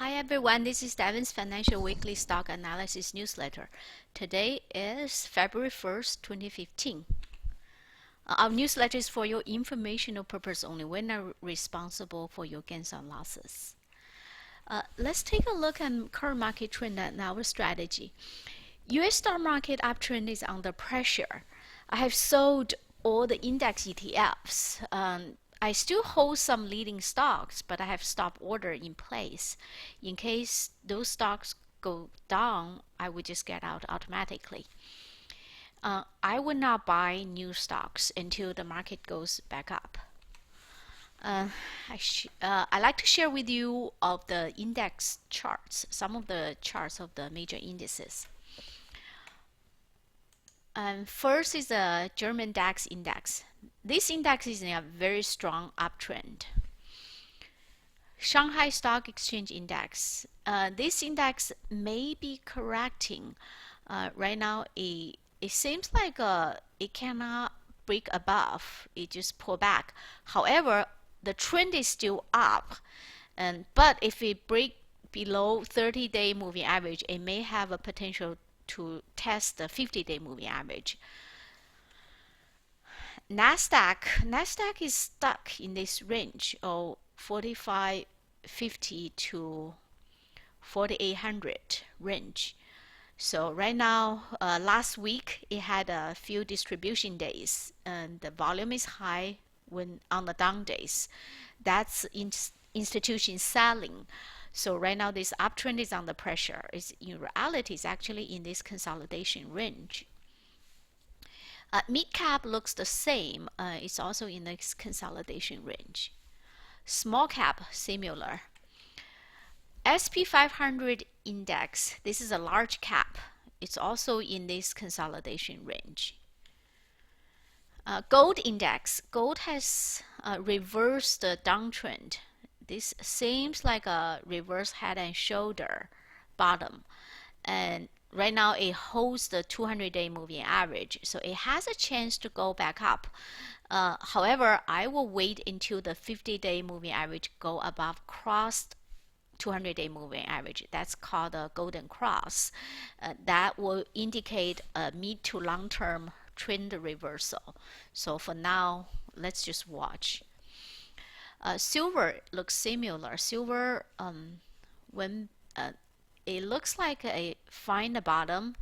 Hi everyone, this is Devins Financial Weekly Stock Analysis Newsletter. Today is February 1st, 2015. Our newsletter is for your informational purpose only. We're not responsible for your gains or losses. Let's take a look at current market trend and our strategy. US stock market uptrend is under pressure. I have sold all the index ETFs. I still hold some leading stocks, but I have stop order in place. In case those stocks go down, I would just get out automatically. I would not buy new stocks until the market goes back up. I like to share with you of the index charts, some of the charts of the major indices. First is the German DAX index. This index is in a very strong uptrend. Shanghai Stock Exchange Index. This index may be correcting. Right now, it seems like it cannot break above. It just pull back. However, the trend is still up. But if it break below 30-day moving average, it may have a potential to test the 50-day moving average. Nasdaq is stuck in this range of 4550 to 4800 range. So right now, last week it had a few distribution days, and the volume is high when on the down days. That's institution selling. So right now this uptrend is under pressure. In reality, it's actually in this consolidation range. Mid cap looks the same. It's also in this consolidation range. Small cap, similar. SP 500 index, this is a large cap. It's also in this consolidation range. Gold index, gold has reversed the downtrend. This seems like a reverse head and shoulder bottom, and right now it holds the 200-day moving average, so it has a chance to go back up. However, I will wait until the 50-day moving average go above crossed 200-day moving average. That's called a golden cross. That will indicate a mid to long-term trend reversal. So for now, let's just watch. Silver looks similar. Silver, when it looks like it find the bottom,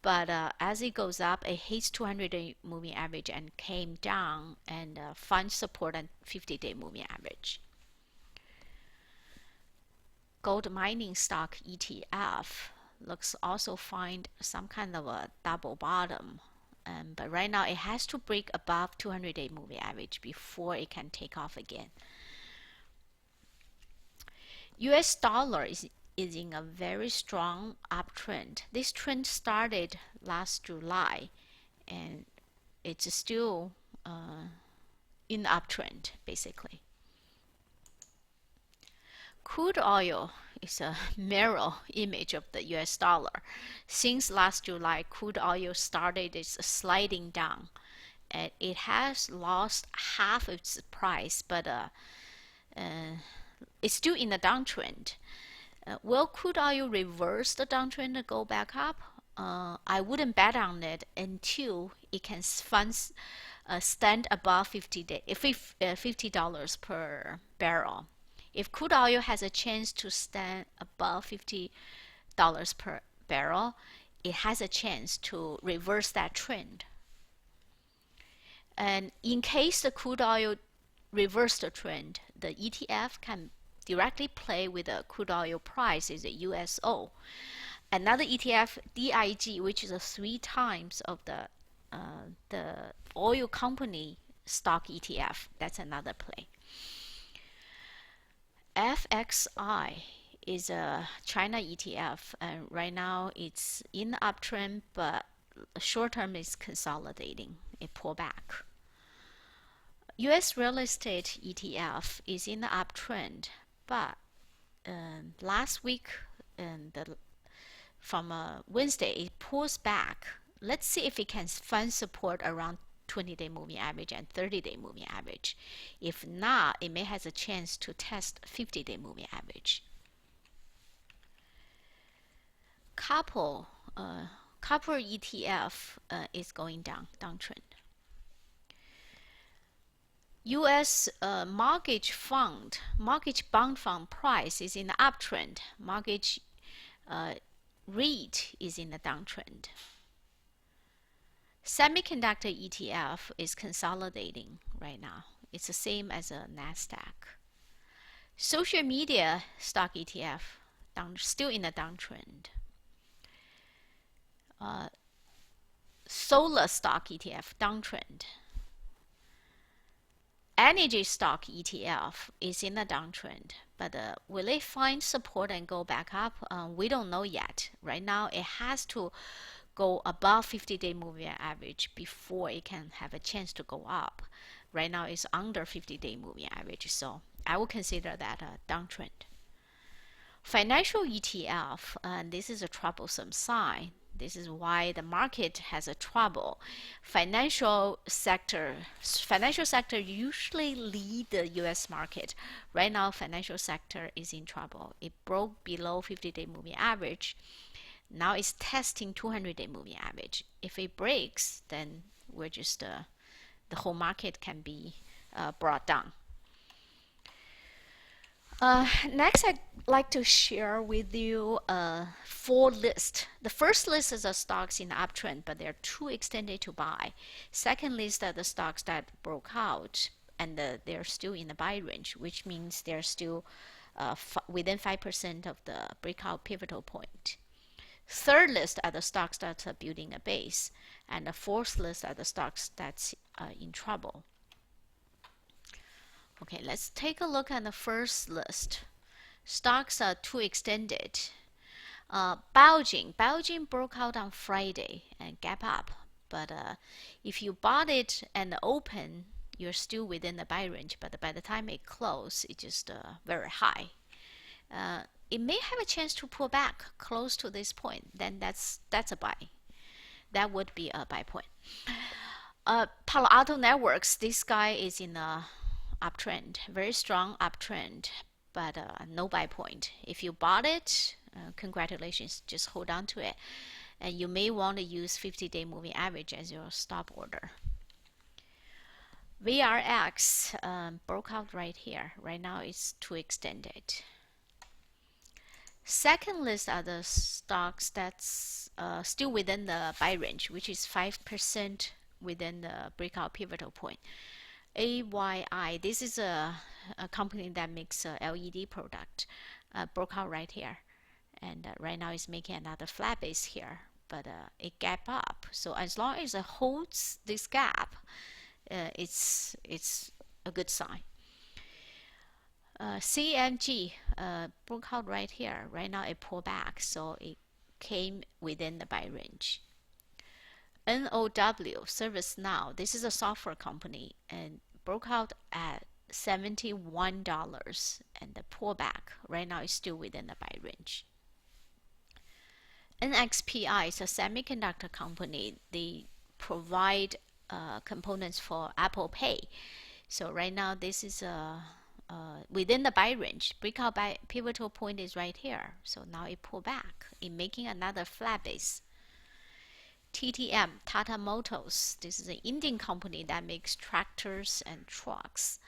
but as it goes up, it hits 200-day moving average and came down and finds support on 50-day moving average. Gold mining stock ETF looks also find some kind of a double bottom. But right now it has to break above 200-day moving average before it can take off again. US dollar is in a very strong uptrend. This trend started last July, and it's still in the uptrend basically. Crude oil is a mirror image of the US dollar. Since last July, crude oil started its sliding down, and it has lost half of its price, but it's still in a downtrend. Will crude oil reverse the downtrend and go back up? I wouldn't bet on it until it can stand above $50 per barrel. If crude oil has a chance to stand above $50 per barrel, it has a chance to reverse that trend. And in case the crude oil reverse the trend, the ETF can directly play with the crude oil price, is a USO. Another ETF, DIG, which is 3 times of the oil company stock ETF, that's another play. FXI is a China ETF, and right now it's in the uptrend, but short term is consolidating. It pulled back. US real estate ETF is in the uptrend, but last week from Wednesday it pulls back. Let's see if it can find support around 20-day moving average and 30-day moving average. If not, it may have a chance to test 50-day moving average. Couple, copper ETF is going downtrend. U.S. Mortgage bond fund price is in the uptrend. Mortgage REIT is in the downtrend. Semiconductor ETF is consolidating right now. It's the same as a NASDAQ. Social media stock ETF still in a downtrend. Solar stock ETF downtrend. Energy stock ETF is in a downtrend, but will it find support and go back up? We don't know yet. Right now, it has to go above 50-day moving average before it can have a chance to go up. Right now, it's under 50-day moving average, so I would consider that a downtrend. Financial ETF, this is a troublesome sign. This is why the market has a trouble. Financial sector usually lead the U.S. market. Right now, financial sector is in trouble. It broke below 50-day moving average. Now it's testing 200-day moving average. If it breaks, then we're just the whole market can be brought down. Next, I'd like to share with you four lists. The first list is the stocks in the uptrend, but they're too extended to buy. Second list are the stocks that broke out and they're still in the buy range, which means they're still within 5% of the breakout pivotal point. Third list are the stocks that are building a base, and the fourth list are the stocks that's in trouble. Okay, let's take a look at the first list. Stocks are too extended. Baojin broke out on Friday and gap up, but if you bought it and open, you're still within the buy range, but by the time it closed, it's just very high. It may have a chance to pull back close to this point, then that's a buy. That would be a buy point. Palo Alto Networks, this guy is in a uptrend, very strong uptrend, but no buy point. If you bought it, congratulations, just hold on to it. And you may want to use 50-day moving average as your stop order. VRX broke out right here. Right now it's too extended. Second list are the stocks that's still within the buy range, which is 5% within the breakout pivotal point. AYI, this is a company that makes a LED product, broke out right here, and right now it's making another flat base here, but it gap up. So as long as it holds this gap, it's a good sign. CMG broke out right here. Right now it pulled back, so it came within the buy range. NOW, ServiceNow, this is a software company, and broke out at $71 and the pullback. Right now it's still within the buy range. NXPI is a semiconductor company. They provide components for Apple Pay. So right now this is within the buy range. Breakout buy pivotal point is right here. So now it pulled back in making another flat base. TTM, Tata Motors, this is an Indian company that makes tractors and trucks.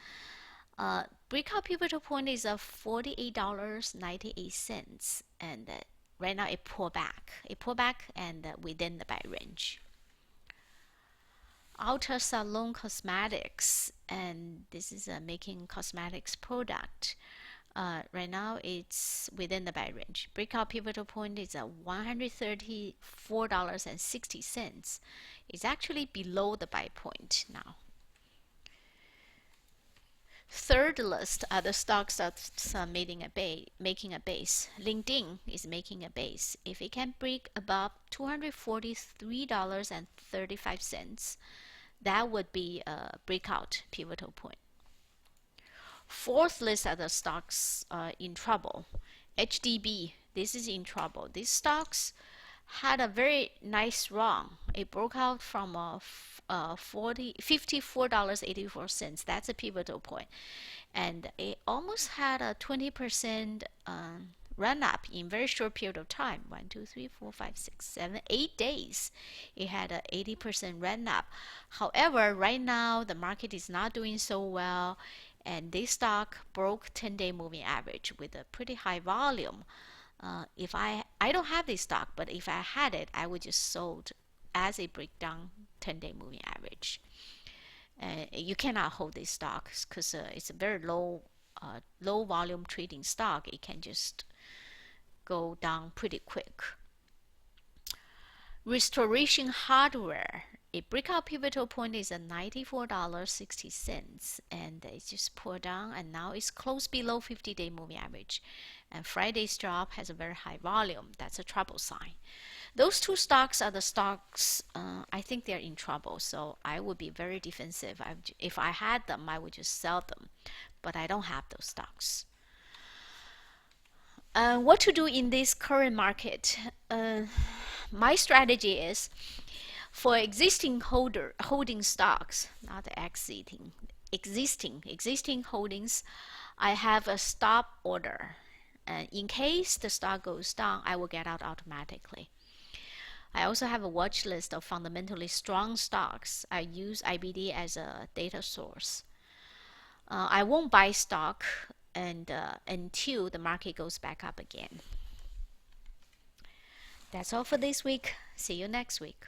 Breakout pivotal point is $48.98, and right now it pulled back. It pulled back and within the buy range. Ultra Salon Cosmetics, and this is making cosmetics product. Right now it's within the buy range. Breakout pivotal point is $134.60. It's actually below the buy point now. Third list are the stocks that's making a base. LinkedIn is making a base. If it can break above $243.35, that would be a breakout pivotal point. Fourth list are the stocks in trouble. HDB, this is in trouble. These stocks had a very nice run. It broke out from $54.84. That's a pivotal point. And it almost had a 20% run up in very short period of time. 1, 2, 3, 4, 5, 6, 7, 8 days. It had a 80% run up. However, right now the market is not doing so well, and this stock broke 10-day moving average with a pretty high volume. If I don't have this stock, but if I had it, I would just sold as a breakdown 10-day moving average. You cannot hold these stocks because it's a very low volume trading stock. It can just go down pretty quick. Restoration Hardware. A breakout pivotal point is at $94.60, and it just pulled down, and now it's close below 50-day moving average. And Friday's drop has a very high volume. That's a trouble sign. Those two stocks are the stocks I think they're in trouble, so I would be very defensive. If I had them, I would just sell them, but I don't have those stocks. What to do in this current market? My strategy is for existing holding stocks, not exiting, existing holdings. I have a stop order, and in case the stock goes down, I will get out automatically. I also have a watch list of fundamentally strong stocks. I use IBD as a data source. I won't buy stock until the market goes back up again. That's all for this week. See you next week.